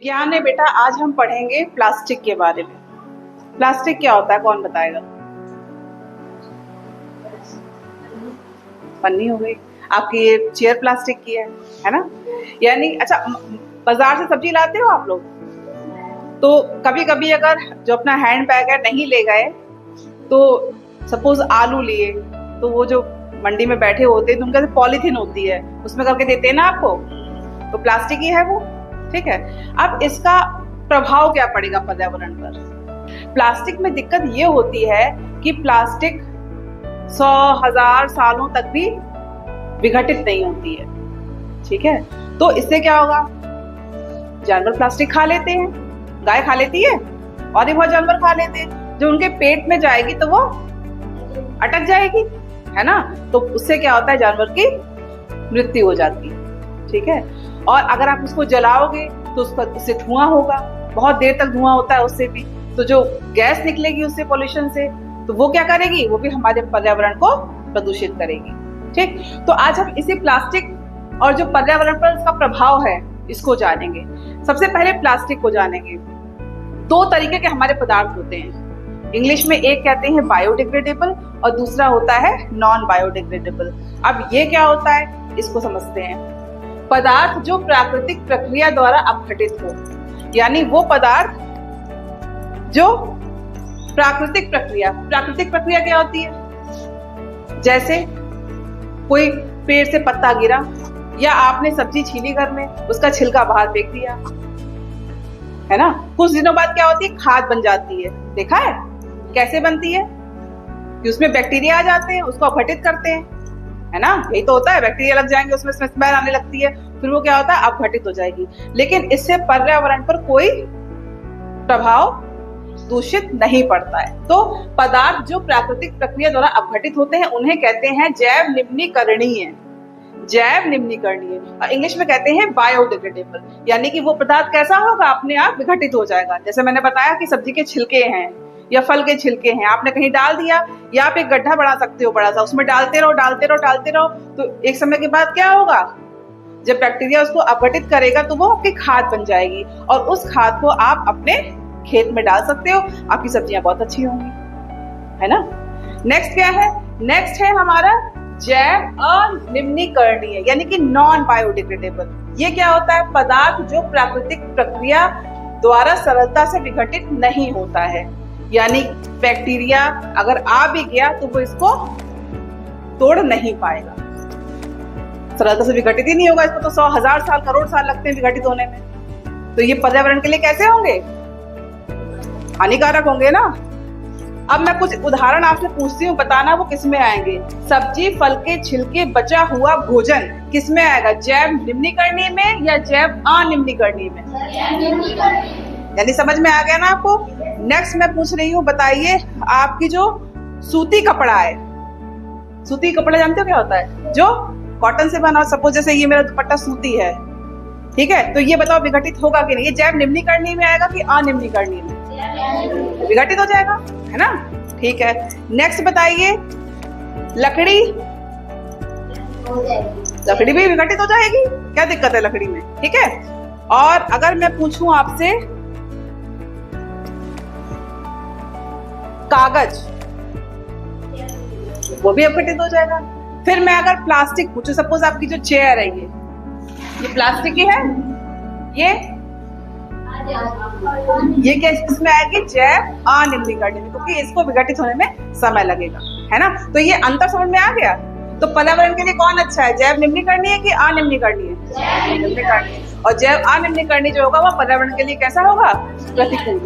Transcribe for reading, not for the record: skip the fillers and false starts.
ज्ञान है बेटा, आज हम पढ़ेंगे प्लास्टिक के बारे में। प्लास्टिक क्या होता है, कौन बताएगा? पन्नी हो गई आपकी, ये चेयर प्लास्टिक की है ना। यानी अच्छा, बाजार से सब्जी लाते हो आप लोग, तो कभी कभी अगर जो अपना हैंड बैग है नहीं ले गए, तो सपोज आलू लिए, तो वो जो मंडी में बैठे होते हैं तो उनका पॉलीथीन होती है, उसमें करके देते हैं ना आपको, तो प्लास्टिक ही है वो, ठीक है। अब इसका प्रभाव क्या पड़ेगा पर्यावरण पर? प्लास्टिक में दिक्कत ये होती है कि प्लास्टिक 100,000 सालों तक भी विघटित नहीं होती है, ठीक है। तो इससे क्या होगा, जानवर प्लास्टिक खा लेते हैं, गाय खा लेती है और भी बहुत जानवर खा लेते हैं, जो उनके पेट में जाएगी तो वो अटक जाएगी, है ना। तो उससे क्या होता है, जानवर की मृत्यु हो जाती है, ठीक है। और अगर आप उसको जलाओगे तो उससे धुआं होगा, बहुत देर तक धुआं होता है उससे भी, तो जो गैस निकलेगी उससे, पॉल्यूशन से, तो वो क्या करेगी, वो भी हमारे पर्यावरण को प्रदूषित करेगी, ठीक। तो आज हम इसी प्लास्टिक और जो पर्यावरण पर इसका प्रभाव है इसको जानेंगे। सबसे पहले प्लास्टिक को जानेंगे। दो तरीके के हमारे पदार्थ होते हैं, इंग्लिश में एक कहते हैं बायोडिग्रेडेबल और दूसरा होता है नॉन बायोडिग्रेडेबल। अब ये क्या होता है इसको समझते हैं। पदार्थ जो प्राकृतिक प्रक्रिया द्वारा अपघटित हो, यानी वो पदार्थ जो प्राकृतिक प्रक्रिया क्या होती है? जैसे कोई पेड़ से पत्ता गिरा, या आपने सब्जी छीली घर में, उसका छिलका बाहर फेंक दिया, है ना। कुछ दिनों बाद क्या होती है, खाद बन जाती है। देखा है कैसे बनती है? कि उसमें बैक्टीरिया आ जाते हैं, उसको अपघटित करते हैं, है ना। यही तो होता है, बैक्टीरिया लग जाएंगे, उसमें स्मेल आने लगती है, फिर वो क्या होता है, अपघटित हो जाएगी। लेकिन इससे पर्यावरण पर कोई प्रभाव दूषित नहीं पड़ता है। तो पदार्थ जो प्राकृतिक प्रक्रिया द्वारा अपघटित होते हैं उन्हें कहते हैं जैव निम्नीकरणीय। जैव निम्नीकरणीय और इंग्लिश में कहते हैं बायोडिग्रेडेबल, यानी कि वो पदार्थ कैसा होगा, अपने आप विघटित हो जाएगा। जैसे मैंने बताया कि सब्जी के छिलके हैं या फल के छिलके हैं, आपने कहीं डाल दिया, या आप एक गड्ढा बना सकते हो बड़ा सा, उसमें डालते रहो, तो एक समय के बाद क्या होगा, जब बैक्टीरिया उसको अपघटित करेगा तो वो आपकी खाद बन जाएगी, और उस खाद को आप अपने खेत में डाल सकते हो, आपकी सब्जियां बहुत अच्छी होंगी, है ना। नेक्स्ट क्या है? नेक्स्ट है हमारा जैव अनिम्नीकरणीय, यानी कि नॉन बायोडिग्रेडेबल। ये क्या होता है? पदार्थ जो प्राकृतिक प्रक्रिया द्वारा सरलता से विघटित नहीं होता है, यानी बैक्टीरिया अगर आ भी गया तो वो इसको तोड़ नहीं पाएगा, सरलता से विघटित ही नहीं होगा। इसको तो 100,000 साल, करोड़ साल लगते हैं विघटित होने में। तो ये पर्यावरण के लिए कैसे होंगे? हानिकारक होंगे ना। अब मैं कुछ उदाहरण आपसे पूछती हूँ, बताना वो किसमें आएंगे। सब्जी, फल के छिलके, बचा हुआ भोजन किसमें आएगा? जैव निम्नीकरणीय में या जैव अनिम्नीकरणीय में? यानी समझ में आ गया ना आपको। नेक्स्ट मैं पूछ रही हूँ, बताइए आपकी जो सूती कपड़ा है, सूती कपड़ा जानते हो क्या होता है? जो कॉटन से बना, सपोज जैसे ये मेरा दुपट्टा सूती है, ठीक है, तो ये बताओ विघटित होगा कि नहीं? ये जैव निम्नीकरणीय में आएगा कि अनिम्नीकरणीय में? विघटित हो जाएगा, है ना, ठीक है। नेक्स्ट बताइए, लकड़ी भी विघटित हो जाएगी, क्या दिक्कत है लकड़ी में, ठीक है। और अगर मैं पूछूं आपसे कागज, वो भी अपघटित हो जाएगा। फिर मैं अगर प्लास्टिक पूछूं, सपोज आपकी जो चेयर है ये प्लास्टिक की है, ये क्या इसमें आएगी? जैव अनिम्नीकरणीय में, क्योंकि इसको विघटित होने में समय लगेगा, है ना। तो ये अंतर समझ में आ गया। तो पर्यावरण के लिए कौन अच्छा है, जैव निम्नीकरणीय कि अनिम्नीकरणीय? निम्नीकरणीय। और जैव अनिम्नीकरणीय जो होगा वो पर्यावरण के लिए कैसा होगा? प्रतिकूल।